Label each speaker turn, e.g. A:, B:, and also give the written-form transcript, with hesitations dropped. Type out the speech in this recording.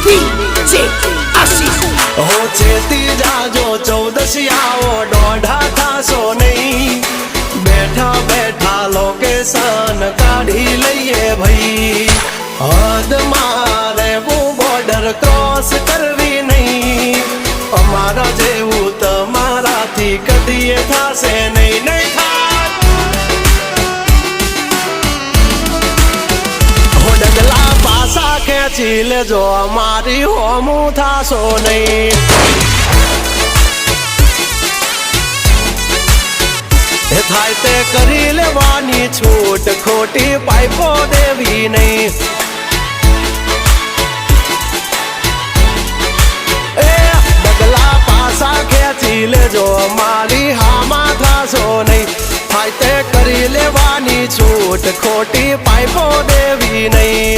A: DJ Ashish
B: हो चेती जाजो 14 आओ डोढ़ा थासो नहीं बैठा बैठा लोकेशन काढ़ी लइए भाई हद मारे वो बॉर्डर क्रॉस करवी नहीं अमारा जेवू तमारा थी कदीए थासे नहीं नहीं था हो डगला पासा खेची ले जो अमारी होमू थासो नहीं थाय ते करी लेवानी छूट खोटी पाइपो देवी नहीं ए डगला पासा खेची ले जो मारी हामा थासो नहीं थाय ते करी लेवानी छूट खोटी पाइपो देवी नहीं